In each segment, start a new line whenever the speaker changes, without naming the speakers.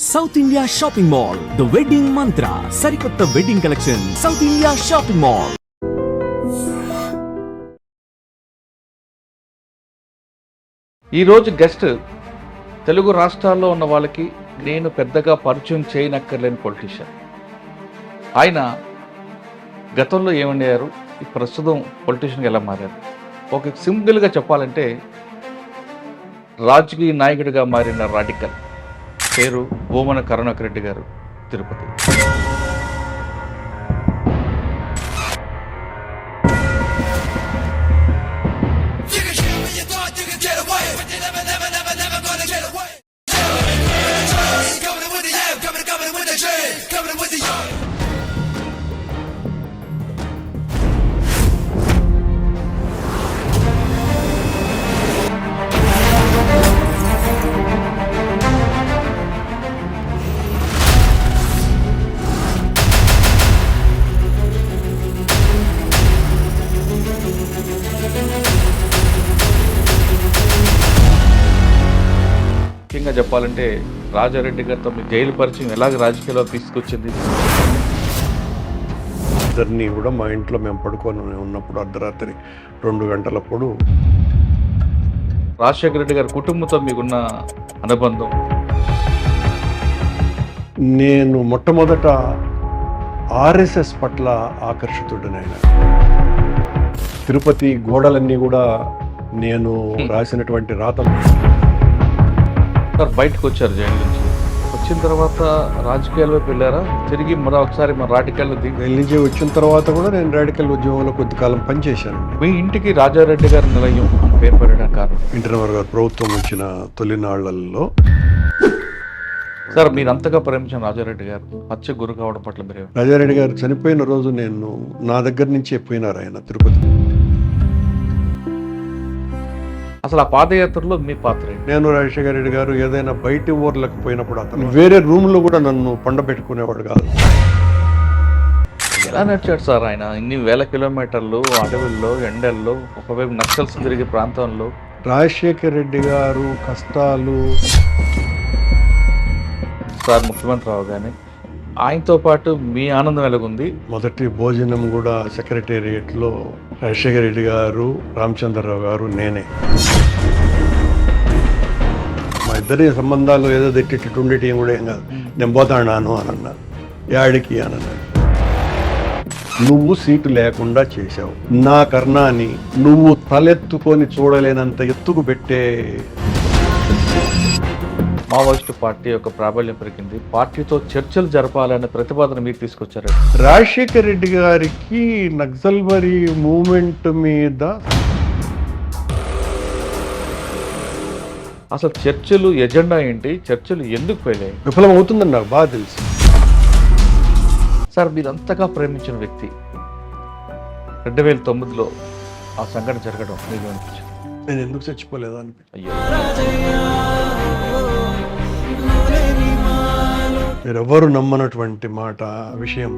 South India shopping mall the wedding మంత్ర సరికొత్త wedding collection south India shopping mall.
ఈరోజు guest Telugu రాష్ట్రాల్లో ఉన్న వాళ్ళకి నేను పెద్దగా పరిచయం చేయనక్కర్లేని పొలిటీషియన్. ఆయన గతంలో ఏమయ్యారు, ఈ ప్రస్తుతం పొలిటీషియన్గా ఎలా మారారు? ఒక సింపుల్గా చెప్పాలంటే రాజకీయ నాయకుడిగా మారిన రాడికల్. పేరు భూమన కరుణాకర్ రెడ్డి గారు, తిరుపతి. ముఖ్యంగా చెప్పాలంటే రాజారెడ్డి గారితో మీ జైలు పరిచయం ఎలాగ రాజకీయాల్లో తీసుకొచ్చింది?
ఇద్దరిని కూడా మా ఇంట్లో మేము పడుకొని ఉన్నప్పుడు అర్ధరాత్రి 2 గంటలప్పుడు
రాజశేఖర రెడ్డి గారి కుటుంబంతో మీకున్న అనుబంధం?
నేను మొట్టమొదట ఆర్ఎస్ఎస్ పట్ల ఆకర్షితుడినైన. తిరుపతి గోడలన్నీ కూడా నేను రాసినటువంటి రాతలు.
సార్ బయటకు వచ్చారు జైలు నుంచి, వచ్చిన తర్వాత రాజకీయాల వైపు వెళ్ళారా? తిరిగి మరొకసారి మన రాడికల్
వెళ్ళి వచ్చిన తర్వాత కూడా నేను రాడికల్ ఉద్యమంలో కొద్ది కాలం పనిచేశాను.
మీ ఇంటికి రాజారెడ్డి గారి నిలయం పేరు పెట్టడం కారణం?
ఇంటర్నవర్ గారు ప్రభుత్వం వచ్చిన తొలినాళ్లలో.
సార్ మీరు అంతగా ప్రేమించిన రాజారెడ్డి గారు హత్య గురి కావడం పట్ల మీరు?
రాజారెడ్డి గారు చనిపోయిన రోజు నేను నా దగ్గర నుంచే పోయినారు ఆయన తిరుపతి.
అసలు ఆ పాదయాత్రలో మీ పాత్ర?
నేను రాజశేఖర రెడ్డి గారు ఏదైనా బయటి ఊర్లకు పోయినప్పుడు అతను వేరే రూమ్లో కూడా నన్ను పండబెట్టుకునేవాడు కాదు.
ఎలా నడిచాడు సార్ ఆయన ఇన్ని వేల కిలోమీటర్లు అడవుల్లో, ఎండల్లో, ఒకవైపు నక్సల్స్ తిరిగే ప్రాంతంలో?
రాజశేఖర రెడ్డి గారు కష్టాలు
సార్ ముఖ్యమంత్రి అవగానే ఆయనతో పాటు మీ ఆనందం ఎలాగుంది?
మొదటి భోజనం కూడా సెక్రటేరియట్లో రాజశేఖర రెడ్డి గారు, రామచంద్రరావు గారు, నేనే. మా ఇద్దరి సంబంధాలు ఏదో తెట్టి ఉండేటి కూడా ఏం కాదు. నేను పోతాను అని అన్నారు. యాడికి అని అన్నాడు. నువ్వు సీటు లేకుండా చేశావు, నా కర్ణాన్ని నువ్వు తలెత్తుకొని చూడలేనంత ఎత్తుకు పెట్టే.
మావోయిస్టు పార్టీ యొక్క ప్రాబల్యం పెరిగింది, పార్టీతో చర్చలు జరపాలనే ప్రతిపాదన మీరు తీసుకొచ్చారు.
రాజశేఖర రెడ్డి గారికి నక్సల్బరీ మూమెంట్ మీద
అసలు చర్చలు ఎజెండా ఏంటి, చర్చలు ఎందుకు పోయాయి?
విఫలం అవుతుందని నాకు బాగా తెలుసు.
సార్ మీరు అంతగా ప్రేమించిన వ్యక్తి 2009లో ఆ సంఘటన జరగడం మీకు అనిపించింది?
నేను ఎందుకు చచ్చిపోలేదా అనిపించింది.
అయ్యో,
మీరెవ్వరు నమ్మనటువంటి మాట విషయం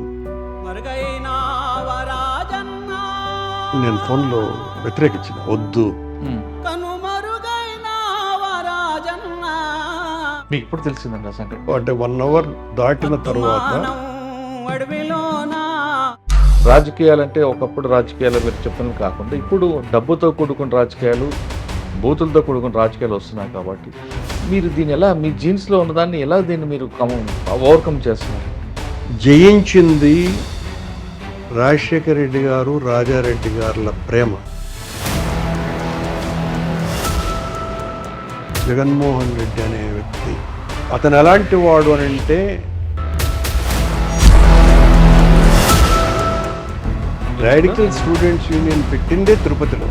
నేను ఫోన్లో వ్యతిరేకించిన. వద్దు.
మీకు ఇప్పుడు తెలిసిందండి ఆ సంఘటన?
అంటే 1 అవర్ దాటిన తర్వాత.
రాజకీయాలంటే ఒకప్పుడు రాజకీయాలు మీరు చెప్పినవి కాకుండా ఇప్పుడు డబ్బుతో కూడుకున్న రాజకీయాలు, బూతులతో కూడుకున్న రాజకీయాలు వస్తున్నాయి. కాబట్టి మీరు దీన్ని ఎలా, మీ జీన్స్లో ఉన్నదాన్ని ఎలా దీన్ని మీరు ఓవర్కమ్ చేస్తున్నారు?
జయించింది రాజశేఖర రెడ్డి గారు, రాజారెడ్డి గారుల ప్రేమ. జగన్మోహన్ రెడ్డి అనే వ్యక్తి అతను ఎలాంటి వాడు అని అంటే, రాడికల్ స్టూడెంట్స్ యూనియన్ పెట్టిందే తిరుపతిలో.